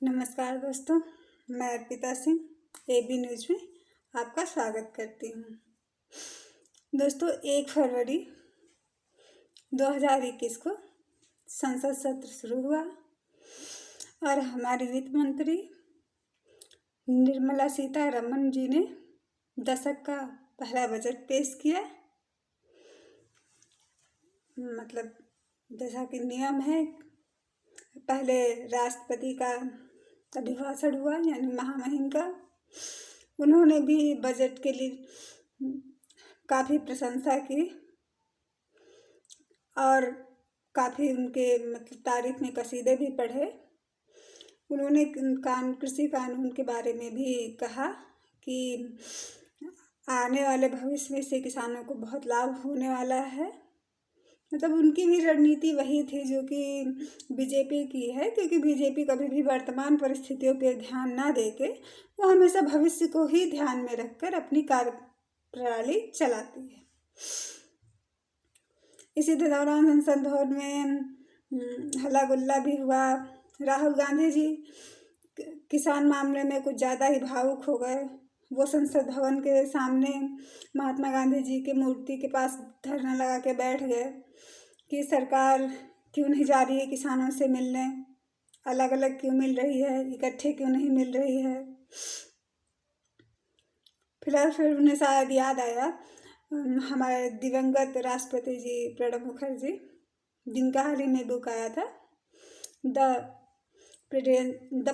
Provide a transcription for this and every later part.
नमस्कार दोस्तों, मैं अर्पिता सिंह एबी न्यूज़ में आपका स्वागत करती हूँ। दोस्तों, 1 फरवरी 2021 को संसद सत्र शुरू हुआ और हमारी वित्त मंत्री निर्मला सीतारमण जी ने दशक का पहला बजट पेश किया। मतलब जैसा कि नियम है, पहले राष्ट्रपति का अभिभाषण हुआ यानी महामहिम का। उन्होंने भी बजट के लिए काफ़ी प्रशंसा की और काफ़ी उनके तारीफ में कसीदे भी पढ़े। उन्होंने कृषि कानून के बारे में भी कहा कि आने वाले भविष्य में से किसानों को बहुत लाभ होने वाला है। मतलब उनकी भी रणनीति वही थी जो कि बीजेपी की है, क्योंकि बीजेपी कभी भी वर्तमान परिस्थितियों पर ध्यान ना देके वो हमेशा भविष्य को ही ध्यान में रखकर अपनी कार्य प्रणाली चलाती है। इसी दौरान संसद भवन में हल्ला गुल्ला भी हुआ। राहुल गांधी जी किसान मामले में कुछ ज़्यादा ही भावुक हो गए। वो संसद भवन के सामने महात्मा गांधी जी की मूर्ति के पास धरना लगा के बैठ गए कि सरकार क्यों नहीं जा रही है किसानों से मिलने, अलग अलग क्यों मिल रही है, इकट्ठे क्यों नहीं मिल रही है। फिर उन्हें शायद याद आया हमारे दिवंगत राष्ट्रपति जी प्रणब मुखर्जी, जिनका हाल ही में बुक आया था द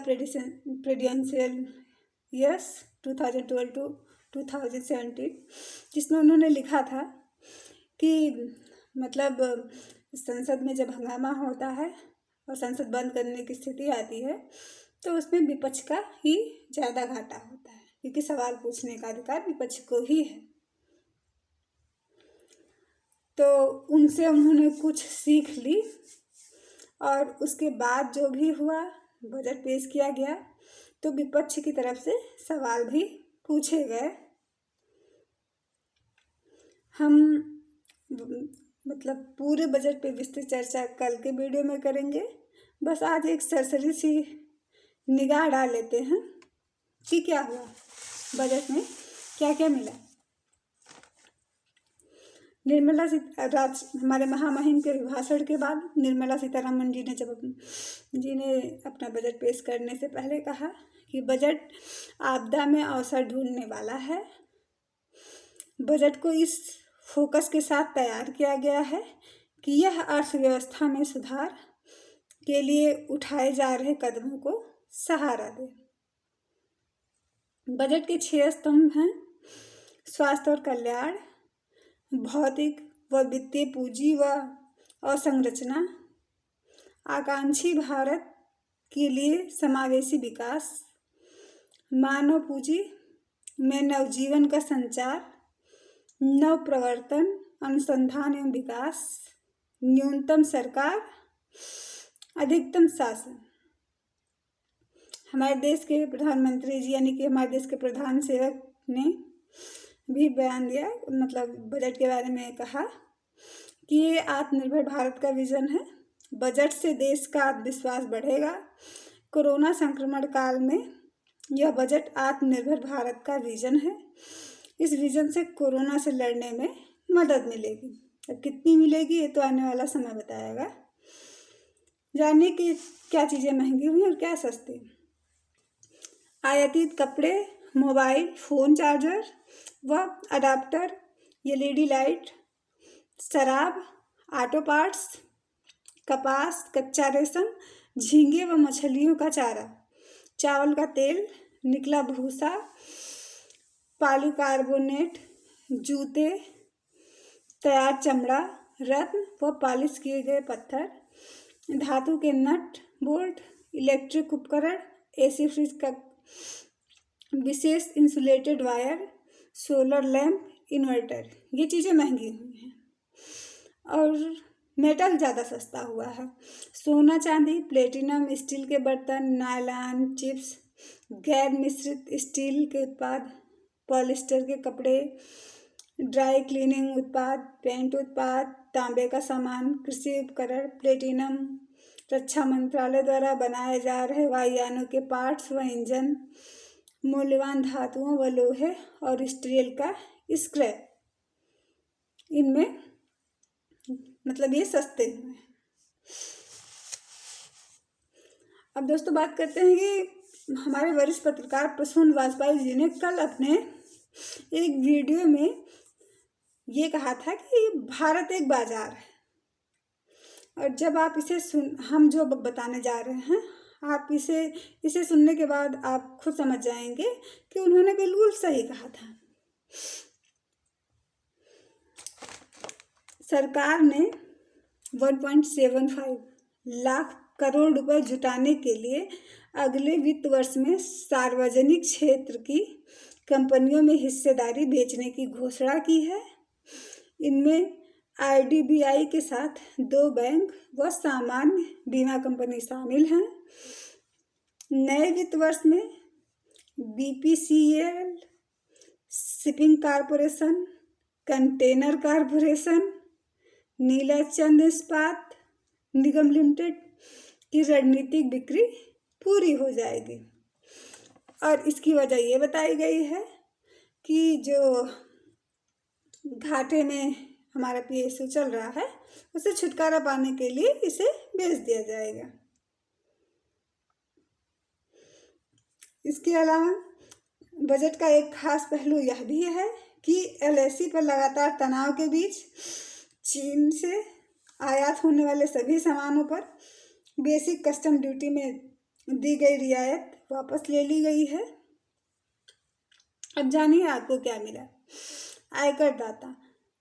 प्रेसिडेंशियल ईयर्स 2012 to 2017, जिसमें उन्होंने लिखा था कि मतलब संसद में जब हंगामा होता है और संसद बंद करने की स्थिति आती है तो उसमें विपक्ष का ही ज़्यादा घाटा होता है, क्योंकि सवाल पूछने का अधिकार विपक्ष को ही है। तो उनसे उन्होंने कुछ सीख ली और उसके बाद जो भी हुआ, बजट पेश किया गया तो विपक्ष की तरफ से सवाल भी पूछे गए। हम मतलब पूरे बजट पे विस्तृत चर्चा कल के वीडियो में करेंगे। बस आज एक सरसरी सी निगाह डाल लेते हैं कि क्या हुआ बजट में, क्या क्या मिला। हमारे महामहिम के भाषण के बाद निर्मला सीतारमण जी ने अपना बजट पेश करने से पहले कहा कि बजट आपदा में अवसर ढूंढने वाला है। बजट को इस फोकस के साथ तैयार किया गया है कि यह अर्थव्यवस्था में सुधार के लिए उठाए जा रहे कदमों को सहारा दे। बजट के 6 स्तंभ हैं: स्वास्थ्य और कल्याण, भौतिक व वित्तीय पूंजी व अवसंरचना, आकांक्षी भारत के लिए समावेशी विकास, मानव पूंजी में नवजीवन का संचार, नव प्रवर्तन, अनुसंधान एवं विकास, न्यूनतम सरकार, अधिकतम शासन। हमारे देश के प्रधानमंत्री जी यानी कि हमारे देश के प्रधान सेवक ने भी बयान दिया, मतलब बजट के बारे में कहा कि ये आत्मनिर्भर भारत का विजन है। बजट से देश का आत्मविश्वास बढ़ेगा। कोरोना संक्रमण काल में यह बजट आत्मनिर्भर भारत का विजन है। इस विजन से कोरोना से लड़ने में मदद मिलेगी। अब कितनी मिलेगी ये तो आने वाला समय बताएगा। जानिए कि क्या चीज़ें महंगी हुई और क्या सस्ती। आयातित कपड़े, मोबाइल फ़ोन चार्जर व अडाप्टर, एलईडी लाइट, शराब, ऑटो पार्ट्स, कपास, कच्चा रेशम, झींगे व मछलियों का चारा, चावल का तेल, निकला भूसा, पॉलीकार्बोनेट, जूते, तैयार चमड़ा, रत्न व पॉलिश किए गए पत्थर, धातु के नट बोल्ट, इलेक्ट्रिक उपकरण, एसी फ्रिज का विशेष insulated wire, solar lamp, inverter, ये चीज़ें महंगी हुई हैं। और मेटल ज़्यादा सस्ता हुआ है। सोना, चांदी, प्लेटिनम, स्टील के बर्तन, नायलॉन, चिप्स, गैर मिश्रित स्टील के उत्पाद, पॉलिस्टर के कपड़े, ड्राई क्लीनिंग उत्पाद, पेंट उत्पाद, तांबे का सामान, कृषि उपकरण, प्लेटिनम, रक्षा मंत्रालय द्वारा बनाए जा रहे वायुयानों के पार्ट्स व इंजन, मूल्यवान धातुओं व लोहे और स्टील का स्क्रैप, इनमें मतलब ये सस्ते हुए हैं। अब दोस्तों बात करते हैं कि हमारे वरिष्ठ पत्रकार प्रसून वाजपेयी जी ने कल अपने एक वीडियो में ये कहा था कि भारत एक बाजार है, और जब आप इसे हम जो बताने जा रहे हैं, आप इसे सुनने के बाद आप खुद समझ जाएंगे कि उन्होंने बिल्कुल सही कहा था। सरकार ने 1.75 लाख करोड़ रुपए जुटाने के लिए अगले वित्त वर्ष में सार्वजनिक क्षेत्र की कंपनियों में हिस्सेदारी बेचने की घोषणा की है। इनमें IDBI के साथ 2 बैंक व सामान्य बीमा कंपनी शामिल हैं। नए वित्त वर्ष में BPCL, shipping corporation, container corporation, Nilachal Ispat Nigam limited की रणनीतिक बिक्री पूरी हो जाएगी, और इसकी वजह ये बताई गई है कि जो घाटे में हमारा PSU चल रहा है उसे छुटकारा पाने के लिए इसे बेच दिया जाएगा। इसके अलावा बजट का एक खास पहलू यह भी है कि LAC पर लगातार तनाव के बीच चीन से आयात होने वाले सभी सामानों पर बेसिक कस्टम ड्यूटी में दी गई रियायत वापस ले ली गई है। अब जानिए आपको क्या मिला। आयकर दाता,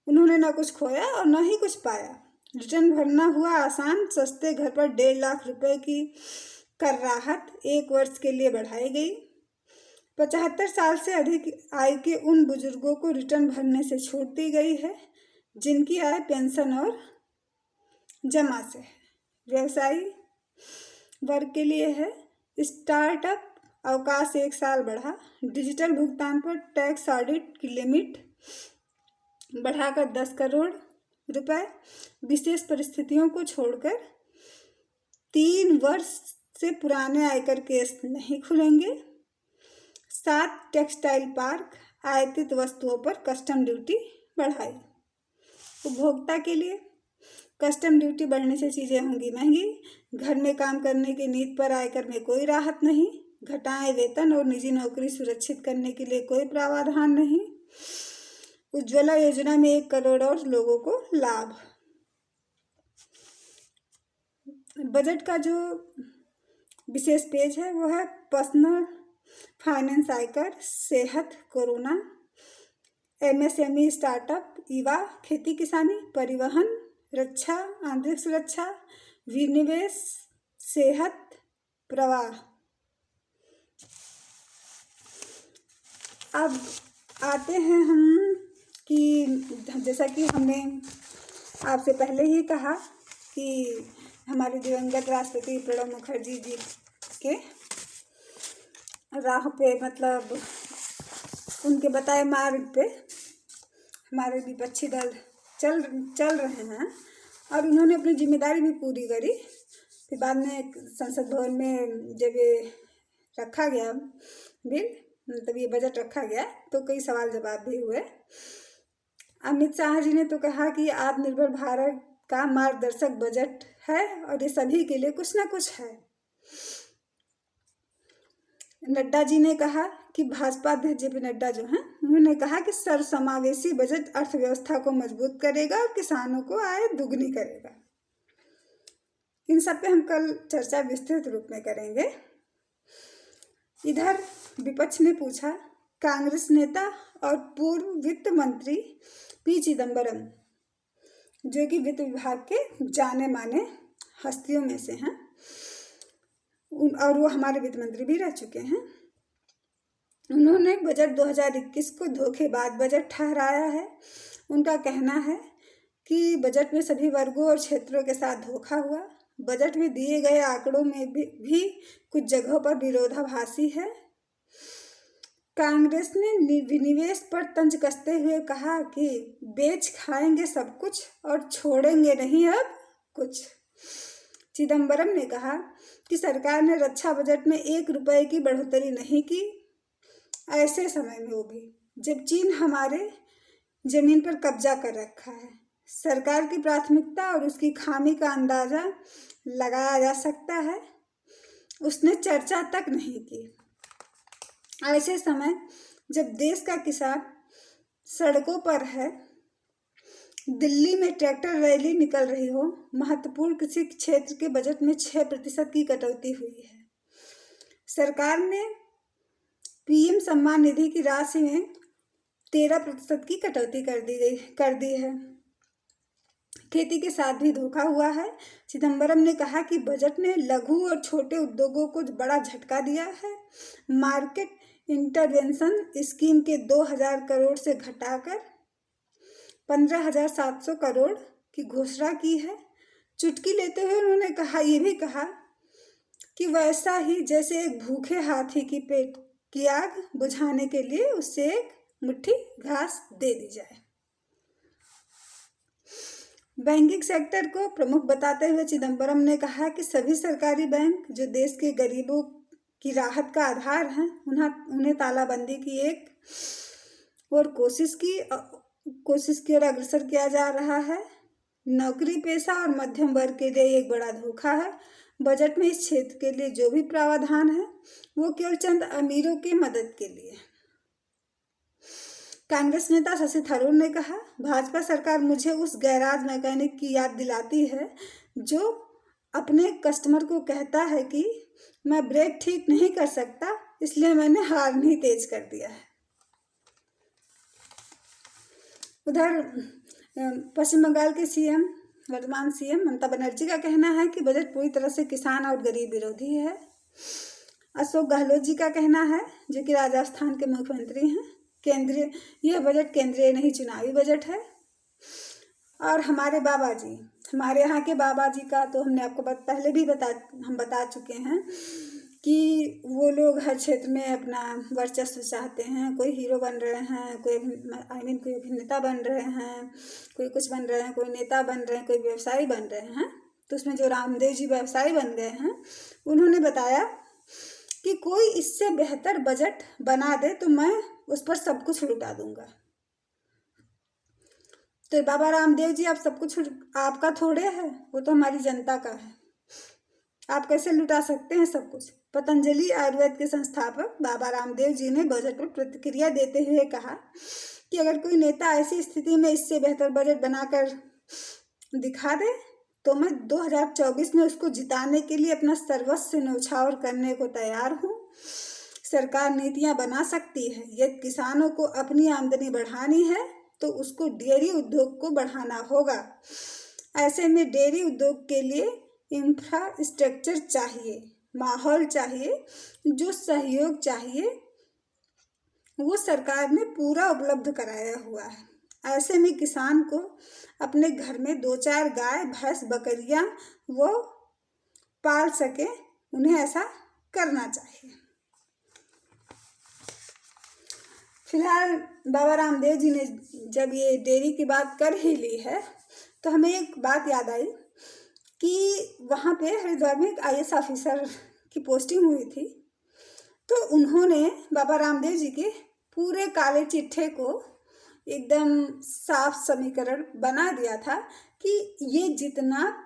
उन्होंने ना कुछ खोया और ना ही कुछ पाया। रिटर्न भरना हुआ आसान, सस्ते घर पर 1.5 लाख रुपए की कर राहत 1 वर्ष के लिए बढ़ाई गई। 75 साल से अधिक आयु के उन बुजुर्गों को रिटर्न भरने से छूट दी गई है जिनकी आय पेंशन और जमा से है। व्यवसायी वर्ग के लिए है स्टार्टअप अवकाश 1 साल बढ़ा। डिजिटल भुगतान पर टैक्स ऑडिट की लिमिट बढ़ाकर 10 करोड़ रुपए। विशेष परिस्थितियों को छोड़कर 3 वर्ष से पुराने आयकर केस नहीं खुलेंगे। 7 टेक्सटाइल पार्क, आयातित वस्तुओं पर कस्टम ड्यूटी बढ़ाई। उपभोक्ता के लिए कस्टम ड्यूटी बढ़ने से चीज़ें होंगी महंगी। घर में काम करने की नीति पर आयकर में कोई राहत नहीं। घटाएं वेतन और निजी नौकरी सुरक्षित करने के लिए कोई प्रावधान नहीं। उज्ज्वला योजना में 1 करोड़ और लोगों को लाभ। बजट का जो विशेष पेज है वो है पर्सनल फाइनेंस, आयकर, सेहत, कोरोना, MSME, स्टार्टअप, युवा, खेती किसानी, परिवहन, रक्षा, आंतरिक सुरक्षा, विनिवेश, सेहत, प्रवाह। अब आते हैं हम कि जैसा कि हमने आपसे पहले ही कहा कि हमारे दिवंगत राष्ट्रपति प्रणब मुखर्जी जी के राह पे, मतलब उनके बताए मार्ग पे हमारे विपक्षी दल चल रहे हैं, और उन्होंने अपनी जिम्मेदारी भी पूरी करी। फिर बाद में संसद भवन में जब ये रखा गया बिल, मतलब ये बजट रखा गया, तो कई सवाल जवाब भी हुए। अमित शाह जी ने तो कहा कि आत्मनिर्भर भारत का मार्गदर्शक बजट है और ये सभी के लिए कुछ ना कुछ है। नड्डा जी ने कहा कि भाजपा अध्यक्ष JP नड्डा जो हैं, उन्होंने कहा कि सर्वसमावेशी बजट अर्थव्यवस्था को मजबूत करेगा और किसानों को आय दुगनी करेगा। इन सब पे हम कल चर्चा विस्तृत रूप में करेंगे। इधर विपक्ष ने पूछा, कांग्रेस नेता और पूर्व वित्त मंत्री P चिदंबरम, जो कि वित्त विभाग के जाने माने हस्तियों में से हैं और वो हमारे वित्त मंत्री भी रह चुके हैं, उन्होंने बजट 2021 को धोखेबाज बजट ठहराया है। उनका कहना है कि बजट में सभी वर्गों और क्षेत्रों के साथ धोखा हुआ। बजट में दिए गए आंकड़ों में भी कुछ जगहों पर विरोधाभासी है। कांग्रेस ने विनिवेश पर तंज कसते हुए कहा कि बेच खाएंगे सब कुछ और छोड़ेंगे नहीं अब कुछ। चिदम्बरम ने कहा कि सरकार ने रक्षा बजट में 1 रुपये की बढ़ोतरी नहीं की, ऐसे समय में वो भी जब चीन हमारे जमीन पर कब्जा कर रखा है। सरकार की प्राथमिकता और उसकी खामी का अंदाजा लगाया जा सकता है। उसने चर्चा तक नहीं की। ऐसे समय जब देश का किसान सड़कों पर है, दिल्ली में ट्रैक्टर रैली निकल रही हो, महत्वपूर्ण कृषि क्षेत्र के बजट में 6% की कटौती हुई है। सरकार ने पीएम सम्मान निधि की राशि में 13% की कटौती कर दी है। खेती के साथ भी धोखा हुआ है। चिदम्बरम ने कहा कि बजट ने लघु और छोटे उद्योगों को बड़ा झटका दिया है। मार्केट इंटरवेंशन स्कीम के 2000 करोड़ से घटाकर 15,700 करोड़ की घोषणा की है। चुटकी लेते हुए उन्होंने ये भी कहा कि वैसा ही जैसे एक भूखे हाथी की पेट की आग बुझाने के लिए उससे एक मुट्ठी घास दे दी जाए। बैंकिंग सेक्टर को प्रमुख बताते हुए चिदम्बरम ने कहा कि सभी सरकारी बैंक जो देश के गरीबों की राहत का आधार हैं, उन्हें तालाबंदी की एक और कोशिश की ओर अग्रसर किया जा रहा है। नौकरी पेशा और मध्यम वर्ग के लिए एक बड़ा धोखा है। बजट में इस क्षेत्र के लिए जो भी प्रावधान है वो केवल चंद अमीरों की मदद के लिए। कांग्रेस नेता शशि थरूर ने कहा, भाजपा सरकार मुझे उस गैराज मैकेनिक की याद दिलाती है जो अपने कस्टमर को कहता है कि मैं ब्रेक ठीक नहीं कर सकता, इसलिए मैंने हार्न ही तेज कर दिया है। उधर पश्चिम बंगाल के वर्तमान सीएम ममता बनर्जी का कहना है कि बजट पूरी तरह से किसान और गरीब विरोधी है। अशोक गहलोत जी का कहना है, जो कि राजस्थान के मुख्यमंत्री हैं, यह बजट केंद्रीय नहीं चुनावी बजट है। और हमारे यहाँ के बाबा जी का तो हमने आपको पहले भी बता चुके हैं कि वो लोग हर क्षेत्र में अपना वर्चस्व चाहते हैं। कोई हीरो बन रहे हैं, कोई अभिनेता बन रहे हैं, कोई कुछ बन रहे हैं, कोई नेता बन रहे हैं, कोई व्यवसायी बन रहे हैं। तो उसमें जो रामदेव जी व्यवसायी बन गए हैं, उन्होंने बताया कि कोई इससे बेहतर बजट बना दे तो मैं उस पर सब कुछ लुटा दूंगा। तो बाबा रामदेव जी, आप सब कुछ आपका थोड़े है, वो तो हमारी जनता का है। आप कैसे लुटा सकते हैं सब कुछ। पतंजलि आयुर्वेद के संस्थापक बाबा रामदेव जी ने बजट पर प्रतिक्रिया देते हुए कहा कि अगर कोई नेता ऐसी स्थिति में इससे बेहतर बजट बनाकर दिखा दे तो मैं 2024 में उसको जिताने के लिए अपना सर्वस्व न्यौछावर करने को तैयार हूँ। सरकार नीतियाँ बना सकती है। यदि किसानों को अपनी आमदनी बढ़ानी है तो उसको डेयरी उद्योग को बढ़ाना होगा। ऐसे में डेयरी उद्योग के लिए इंफ्रास्ट्रक्चर चाहिए, माहौल चाहिए, जो सहयोग चाहिए वो सरकार ने पूरा उपलब्ध कराया हुआ है। ऐसे में किसान को अपने घर में 2-4 गाय, भैंस, बकरियां वो पाल सके, उन्हें ऐसा करना चाहिए। फिलहाल बाबा रामदेव जी ने जब ये डेयरी की बात कर ही ली है तो हमें एक बात याद आई कि वहाँ पे हरिद्वार में एक IAS ऑफिसर की पोस्टिंग हुई थी। तो उन्होंने बाबा रामदेव जी के पूरे काले चिट्ठे को एकदम साफ समीकरण बना दिया था कि ये जितना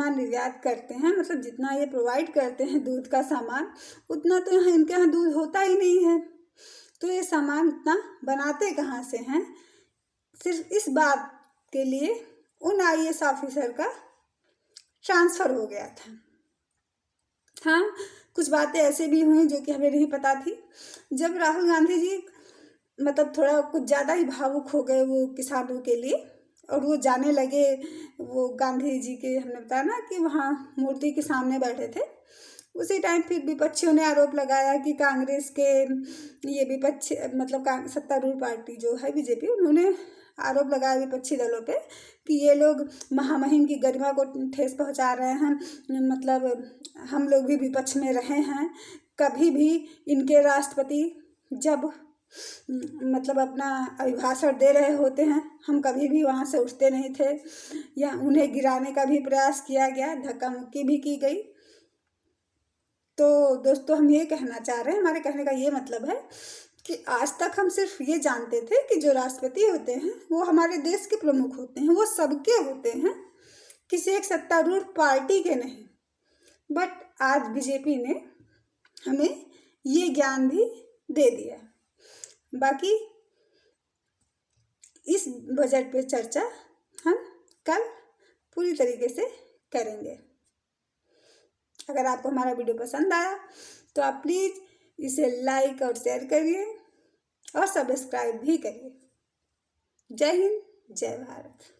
निर्यात करते हैं, मतलब जितना ये प्रोवाइड करते हैं दूध का सामान, उतना तो यहाँ इनके यहाँ दूध होता ही नहीं है। तो ये सामान इतना बनाते कहाँ से हैं। सिर्फ इस बात के लिए उन IAS ऑफिसर का ट्रांसफ़र हो गया था। हाँ, कुछ बातें ऐसे भी हुई जो कि हमें नहीं पता थी। जब राहुल गांधी जी मतलब थोड़ा कुछ ज़्यादा ही भावुक हो गए वो किसानों के लिए, और वो जाने लगे, वो गांधी जी के, हमने बताया ना कि वहाँ मूर्ति के सामने बैठे थे, उसी टाइम फिर विपक्षियों ने आरोप लगाया कि कांग्रेस के ये विपक्षी मतलब सत्तारूढ़ पार्टी जो है बीजेपी, उन्होंने आरोप लगाया विपक्षी दलों पे कि ये लोग महामहिम की गरिमा को ठेस पहुंचा रहे हैं। मतलब हम लोग भी विपक्ष में रहे हैं, कभी भी इनके राष्ट्रपति जब मतलब अपना अभिभाषण दे रहे होते हैं, हम कभी भी वहाँ से उठते नहीं थे या उन्हें गिराने का भी प्रयास किया गया, धक्का मुक्की भी की गई। तो दोस्तों हम ये कहना चाह रहे हैं, हमारे कहने का ये मतलब है कि आज तक हम सिर्फ ये जानते थे कि जो राष्ट्रपति होते हैं वो हमारे देश के प्रमुख होते हैं, वो सबके होते हैं, किसी एक सत्तारूढ़ पार्टी के नहीं। बट आज बीजेपी ने हमें ये ज्ञान भी दे दिया। बाकी इस बजट पे चर्चा हम कल पूरी तरीके से करेंगे। अगर आपको हमारा वीडियो पसंद आया तो आप प्लीज़ इसे लाइक और शेयर करिए और सब्सक्राइब भी करिए। जय हिंद, जय भारत।